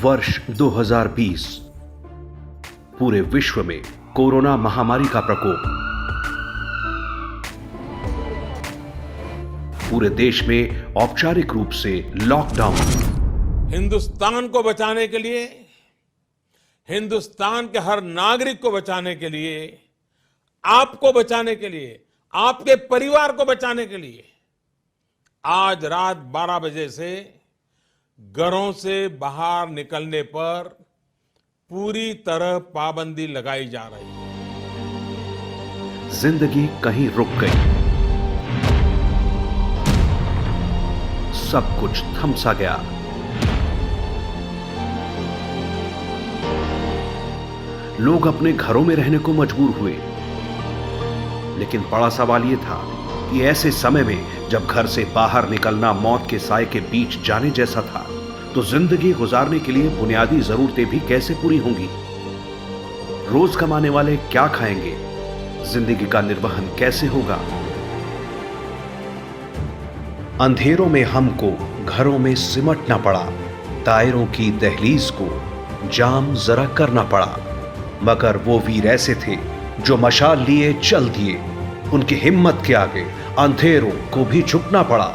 वर्ष 2020 पूरे विश्व में कोरोना महामारी का प्रकोप, पूरे देश में औपचारिक रूप से लॉकडाउन। हिंदुस्तान को बचाने के लिए, हिंदुस्तान के हर नागरिक को बचाने के लिए, आपको बचाने के लिए, आपके परिवार को बचाने के लिए आज रात 12 बजे से घरों से बाहर निकलने पर पूरी तरह पाबंदी लगाई जा रही है। जिंदगी कहीं रुक गई, सब कुछ थम सा गया। लोग अपने घरों में रहने को मजबूर हुए, लेकिन बड़ा सवाल यह था कि ऐसे समय में जब घर से बाहर निकलना मौत के साए के बीच जाने जैसा था, तो जिंदगी गुजारने के लिए बुनियादी जरूरतें भी कैसे पूरी होंगी? रोज कमाने वाले क्या खाएंगे? जिंदगी का निर्वहन कैसे होगा? अंधेरों में हमको घरों में सिमटना पड़ा, दायरों की दहलीज को जाम जरा करना पड़ा, मगर वो वीर ऐसे थे जो मशाल लिए चल दिए। उनकी हिम्मत के आगे अंधेरों को भी झुकना पड़ा।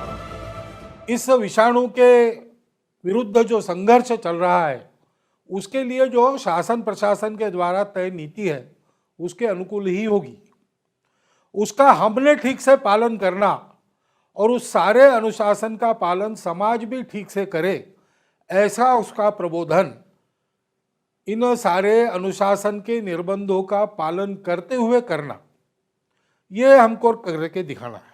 इस विषाणु के विरुद्ध जो संघर्ष चल रहा है, उसके लिए जो शासन प्रशासन के द्वारा तय नीति है, उसके अनुकूल ही होगी। उसका हमने ठीक से पालन करना और उस सारे अनुशासन का पालन समाज भी ठीक से करे, ऐसा उसका प्रबोधन इन सारे अनुशासन के निर्बंधों का पालन करते हुए करना, ये हमको करके दिखाना है।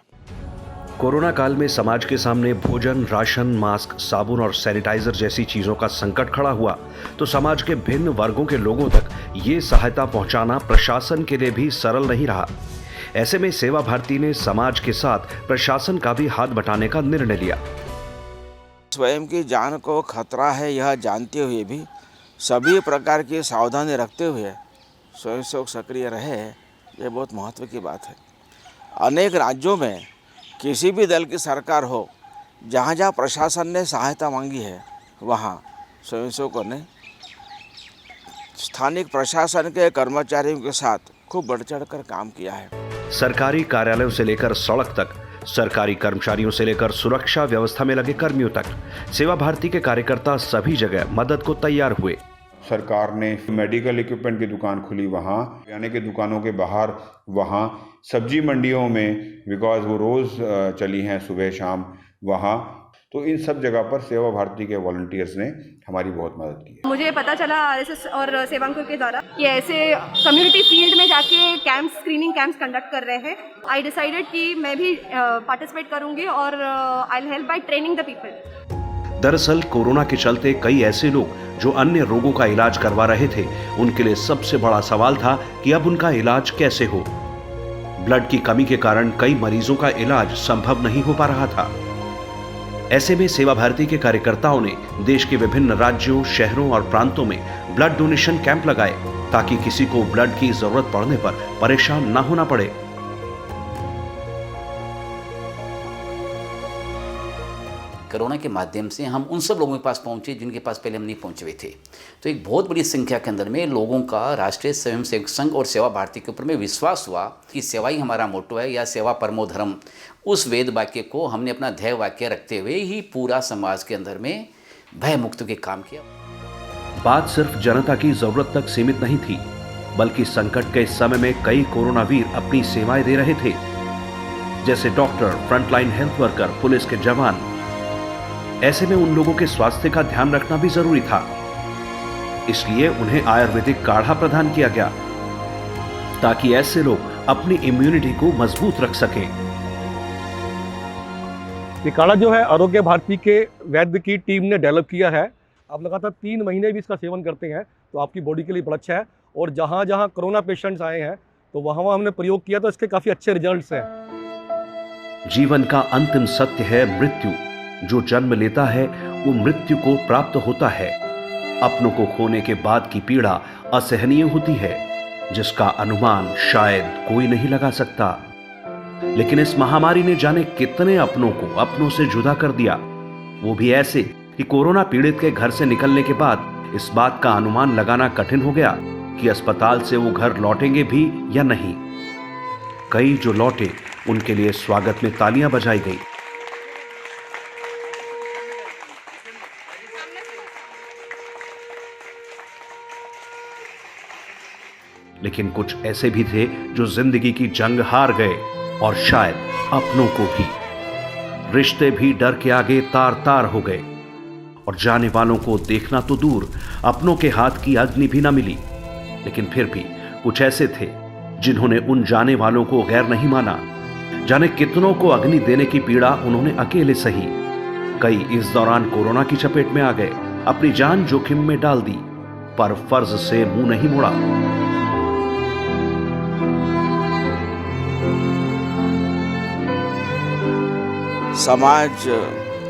कोरोना काल में समाज के सामने भोजन, राशन, मास्क, साबुन और सैनिटाइजर जैसी चीजों का संकट खड़ा हुआ, तो समाज के भिन्न वर्गों के लोगों तक ये सहायता पहुंचाना प्रशासन के लिए भी सरल नहीं रहा। ऐसे में सेवा भारती ने समाज के साथ प्रशासन का भी हाथ बटाने का निर्णय लिया। स्वयं की जान को खतरा है यह जानते हुए भी सभी प्रकार की सावधानी रखते हुए स्वयंसेवक सक्रिय रहे, ये बहुत महत्व की बात है। अनेक राज्यों में किसी भी दल की सरकार हो, जहाँ जहाँ प्रशासन ने सहायता मांगी है, वहाँ स्वयंसेवकों ने स्थानिक प्रशासन के कर्मचारियों के साथ खूब बढ़ चढ़ कर काम किया है। सरकारी कार्यालयों से लेकर सड़क तक, सरकारी कर्मचारियों से लेकर सुरक्षा व्यवस्था में लगे कर्मियों तक, सेवा भारती के कार्यकर्ता सभी जगह मदद को तैयार हुए। सरकार ने मेडिकल इक्विपमेंट की दुकान खुली, वहाँ किराने की दुकानों के बाहर, वहाँ सब्जी मंडियों में, बिकॉज वो रोज़ चली हैं सुबह शाम, वहाँ तो इन सब जगह पर सेवा भारती के वॉलंटियर्स ने हमारी बहुत मदद की है। मुझे पता चला आरएसएस और सेवांकों के द्वारा कि ऐसे कम्युनिटी फील्ड में जाके कैंप्स, स्क्रीनिंग कैंप्स कंडक्ट कर रहे हैं। आई डिसाइडेड कि मैं भी पार्टिसिपेट करूंगी और I will help by training the people. दरअसल कोरोना के चलते कई ऐसे लोग जो अन्य रोगों का इलाज करवा रहे थे, उनके लिए सबसे बड़ा सवाल था कि अब उनका इलाज कैसे हो। ब्लड की कमी के कारण कई मरीजों का इलाज संभव नहीं हो पा रहा था। ऐसे में सेवा भारती के कार्यकर्ताओं ने देश के विभिन्न राज्यों, शहरों और प्रांतों में ब्लड डोनेशन कैंप लगाए, ताकि किसी को ब्लड की जरूरत पड़ने पर परेशान न होना पड़े। कोरोना के माध्यम से हम उन सब लोगों के पास पहुंचे जिनके पास पहले हम नहीं पहुंचे हुए थे। तो एक बहुत बड़ी संख्या के अंदर में लोगों का राष्ट्रीय स्वयंसेवक संघ और सेवा भारती के ऊपर में विश्वास हुआ कि सेवा ही हमारा मोटो है, या सेवा परमो धर्म। उस वेद वाक्य को हमने अपना ध्येय वाक्य रखते हुए ही पूरा समाज के अंदर में भय मुक्त के काम किया। बात सिर्फ जनता की जरूरत तक सीमित नहीं थी, बल्कि संकट के इस समय में कई कोरोना वीर अपनी सेवाएं दे रहे थे, जैसे doctor, frontline health worker, police के जवान। ऐसे में उन लोगों के स्वास्थ्य का ध्यान रखना भी जरूरी था, इसलिए उन्हें आयुर्वेदिक काढ़ा प्रदान किया गया, ताकि ऐसे लोग अपनी इम्यूनिटी को मजबूत रख सकें। ये काढ़ा जो है आरोग्य भारती के वैद्य की टीम ने डेवलप किया है। आप लगातार 3 महीने भी इसका सेवन करते हैं तो आपकी बॉडी के लिए बड़ा अच्छा है। और जहाँ जहाँ कोरोना पेशेंट्स आए हैं तो वहाँ हमने प्रयोग किया तो इसके काफी अच्छे रिजल्ट्स हैं। जीवन का अंतिम सत्य है मृत्यु। जो जन्म लेता है वो मृत्यु को प्राप्त होता है। अपनों को खोने के बाद की पीड़ा असहनीय होती है, जिसका अनुमान शायद कोई नहीं लगा सकता। लेकिन इस महामारी ने जाने कितने अपनों को अपनों से जुदा कर दिया, वो भी ऐसे कि कोरोना पीड़ित के घर से निकलने के बाद इस बात का अनुमान लगाना कठिन हो गया कि अस्पताल से वो घर लौटेंगे भी या नहीं। कई जो लौटे उनके लिए स्वागत में तालियां बजाई गई। लेकिन कुछ ऐसे भी थे जो जिंदगी की जंग हार गए और शायद अपनों को भी। रिश्ते भी डर के आगे तार तार हो गए और जाने वालों को देखना तो दूर, अपनों के हाथ की अग्नि भी ना मिली। लेकिन फिर भी कुछ ऐसे थे जिन्होंने उन जाने वालों को गैर नहीं माना। जाने कितनों को अग्नि देने की पीड़ा उन्होंने अकेले सही। कई इस दौरान कोरोना की चपेट में आ गए, अपनी जान जोखिम में डाल दी, पर फर्ज से मुंह नहीं मोड़ा। समाज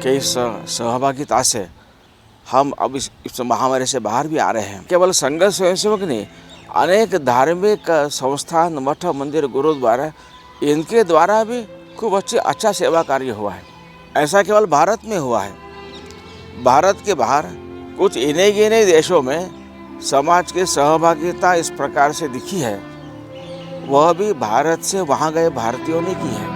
के इस सहभागिता से हम अब इस महामारी से बाहर भी आ रहे हैं। केवल संघ स्वयंसेवक नहीं, अनेक धार्मिक संस्थान, मठ, मंदिर, गुरुद्वारा, इनके द्वारा भी खूब अच्छा सेवा कार्य हुआ है। ऐसा केवल भारत में हुआ है। भारत के बाहर कुछ इन्हीं गिने देशों में समाज की सहभागिता इस प्रकार से दिखी है, वह भी भारत से वहाँ गए भारतीयों ने की है।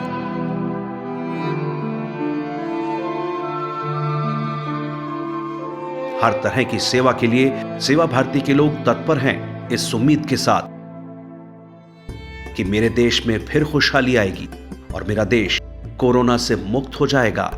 हर तरह की सेवा के लिए सेवा भारती के लोग तत्पर हैं, इस उम्मीद के साथ कि मेरे देश में फिर खुशहाली आएगी और मेरा देश कोरोना से मुक्त हो जाएगा।